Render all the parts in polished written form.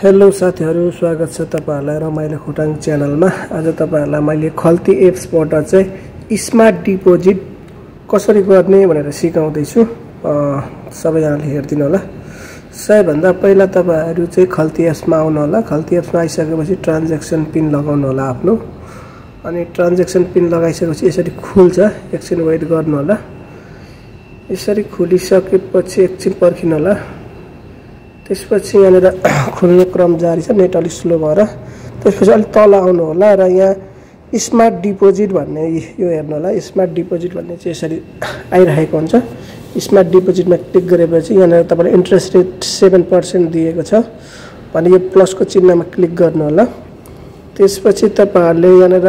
Hello साथीहरु, स्वागत छ तपाईहरुलाई रमाइलो खोटाङ च्यानलमा। आज तपाईहरुलाई मैले खल्ती एप्सबाट चाहिँ स्मार्ट डिपोजिट कसरी गर्ने भनेर सिकाउँदै छु। सबैजनाले हेर्दिनु होला। सबैभन्दा पहिला तपाईहरु चाहिँ खल्ती एप्समा आउनु होला। खल्ती एप्समा आइसकेपछि ट्रान्ज्याक्सन पिन लगाउनु होला आफ्नो। अनि ट्रान्ज्याक्सन पिन लगाइसकेपछि यसरी खुल्छ। एकछिन वेट गर्नु होला। यसरी खुलिसकेपछि एकछिन पर्खिनु होला। त्यसपछि यहाँनिर खुल्ने क्रम जारी छ, नेट अलि स्लो भएर। त्यसपछि अलि तल आउनु होला र यहाँ स्मार्ट डिपोजिट भन्ने यो हेर्नु होला। स्मार्ट डिपोजिट भन्ने चाहिँ यसरी आइरहेको हुन्छ। स्मार्ट डिपोजिटमा क्लिक गरेपछि यहाँनिर तपाईलाई इन्ट्रेस्ट रेट 7% दिएको छ भने यो प्लसको चिन्हमा क्लिक गर्नु होला। त्यसपछि तपाईहरुले यहाँनिर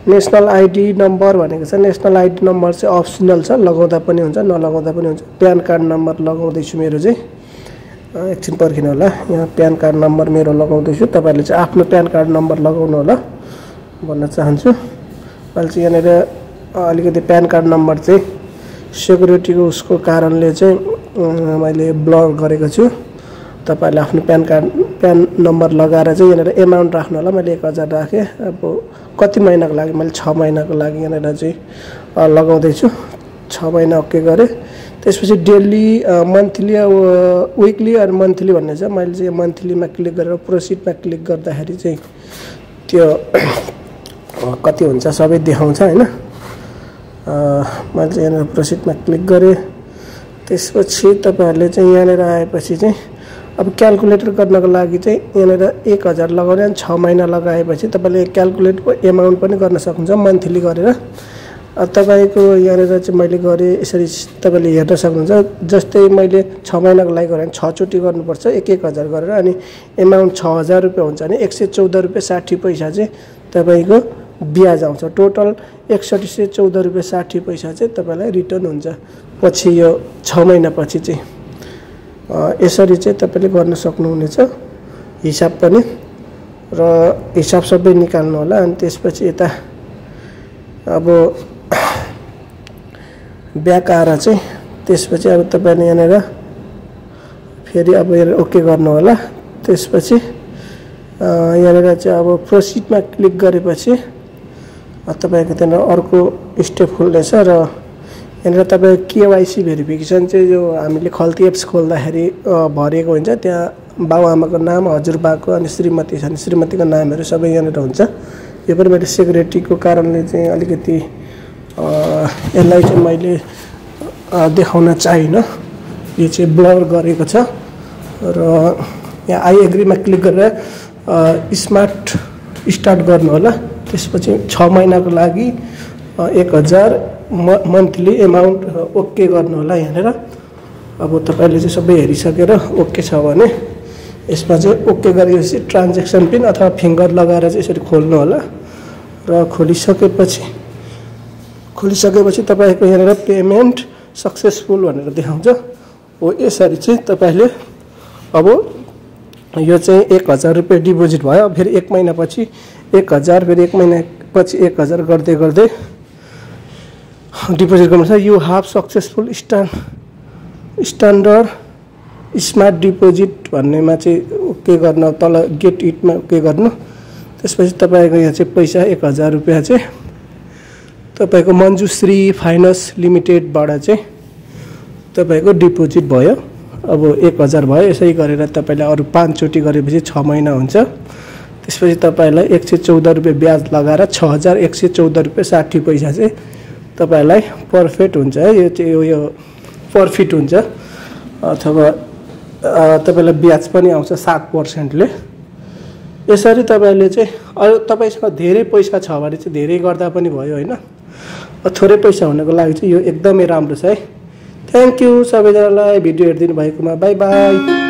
नेशनल आइडी नम्बर भनेको छ। नेशनल आइडी नम्बर चाहिँ अप्सनल छ, लगाउँदा पनि हुन्छ नलगाउँदा पनि हुन्छ। प्यान कार्ड नम्बर लगाउँदै छु मेरो चाहिँ। एकछिन पर्खिनु होला। यहाँ प्यान कार्ड नम्बर मेरो लगाउँदै छु। तपाईहरुले चाहिँ आफ्नो प्यान कार्ड नम्बर लगाउनु होला भन्न चाहन्छु। अहिले चाहिँ यहाँनिर अलिकति प्यान कार्ड नम्बर चाहिँ सेक्युरिटीको उसको कारणले चाहिँ मैले ब्लर गरेको छु। तपाईहरुले आफ्नो प्यान नम्बर लगाएर चाहिँ यहाँनिर एमाउन्ट राख्नु होला। मैले 1000 राखे। अब कति महिनाको लागि मैले 6 महिनाको लागि यहाँनिर चाहिँ लगाउँदै छु। 6 महिना ओके गरे। त्यसपछि डेली मन्थली विकली र मन्थली भन्ने छ। मैले चाहिँ मन्थलीमा क्लिक गरेर प्रोसिडमा क्लिक गर्दाखेरि चाहिँ त्यो कति हुन्छ सबै देखाउँछ हैन। मैले चाहिँ यहाँ प्रोसिडमा क्लिक गरे। त्यसपछि तपाईहरुले चाहिँ यहाँनिर आएपछि चाहिँ अब क्याल्कुलेटर गर्नको लागि चाहिँ यहाँनिर 1000 लगाउने अनि 6 महिना लगाएपछि तपाईले क्याल्कुलेटको एमाउन्ट पनि गर्न सक्नुहुन्छ मन्थली गरेर। तपाईको यहाँनिर चाहिँ मैले गरे यसरी तपाईले हेर्न सक्नुहुन्छ। जस्तै मैले 6 महिनाको लागि गरे भने 6 चोटी गर्नुपर्छ 1000 गरेर। अनि एमाउन्ट 6000 रुपैयाँ हुन्छ भने 114 रुपैयाँ 60 पैसा चाहिँ तपाईको ब्याज आउँछ। टोटल 6114 रुपैयाँ 60 पैसा चाहिँ तपाईलाई रिटर्न हुन्छ पछि यो 6 महिना पछि चाहिँ। यसरी चाहिँ तपाईले गर्न सक्नुहुनेछ हिसाब पनि। र हिसाब सबै निकाल्नु होला। अनि त्यसपछि यता अब ब्याक आएर चाहिँ त्यसपछि अब तपाईले यहाँनिर फेरि अब ओके गर्नु होला। त्यसपछि यहाँनिर चाहिँ अब प्रोसिडमा क्लिक गरेपछि तपाईको त्यहाँ अर्को स्टेप खुल्दैछ। र यहाँनिर तपाईको केवाइसी भेरिफिकेसन चाहिँ जो हामीले खल्ती एप्स खोल्दाखेरि भरेको हुन्छ त्यहाँ बाबुआमाको नाम, हजुरबाको अनि श्रीमती छ भने श्रीमतीको नामहरू सबै यहाँनिर हुन्छ। यो पनि मैले सेक्युरिटीको कारणले चाहिँ अलिकति यसलाई चाहिँ मैले देखाउन चाहिनँ। यो चाहिँ ब्लर गरेको छ। र यहाँ आई एग्रीमा क्लिक गरेर स्मार्ट स्टार्ट गर्नु होला। त्यसपछि 6 महिनाको लागि 1000 मन्थली एमाउन्ट ओके गर्नु होला यहाँनिर। अब तपाईले चाहिँ सबै हेरिसकेर ओके छ भने यसमा चाहिँ ओके गरेपछि ट्रान्ज्याक्सन पिन अथवा फिङ्गर लगाएर चाहिँ यसरी खोल्नु होला। र खोलिसकेपछि तपाईको यहाँनिर पेमेन्ट सक्सेसफुल भनेर देखाउँछ। हो यसरी चाहिँ तपाईले अब यो चाहिँ 1000 रुपैयाँ डिपोजिट भयो। फेरि 1 महिना पछि 1000, फेरि 1 महिना पछि 1000 गर्दै गर्दै डिपोजिट गर्नुपर्छ। You हाभ successful standard smart deposit भन्नेमा चाहिँ ओके गर्न, तल गेट इटमा ओके गर्नु। त्यसपछि तपाईको यहाँ चाहिँ पैसा 1000 रुपैयाँ चाहिँ तपाईको मञ्जुश्री फाइनान्स लिमिटेडबाट चाहिँ तपाईको डिपोजिट भयो। अब 1000 भयो। यसै गरेर तपाईले अरु 5 चोटी गरेपछि 6 महिना हुन्छ। त्यसपछि तपाईलाई 114 रुपैयाँ ब्याज लगाएर 6114 रुपैयाँ 60 पैसा चाहिँ तपाईलाई प्रफिट हुन्छ है। यो चाहिँ यो प्रफिट हुन्छ अथवा तपाईलाई ब्याज पनि आउँछ 7% ले। यसरी तपाईले चाहिँ तपाईसँग धेरै पैसा छ भने चाहिँ धेरै गर्दा पनि भयो हैन। थोरै पैसा हुनको लागि चाहिँ यो एकदमै राम्रो छ है। थ्यांक यू सबैजनालाई भिडियो हेर्दिनु भएकोमा। Bye bye.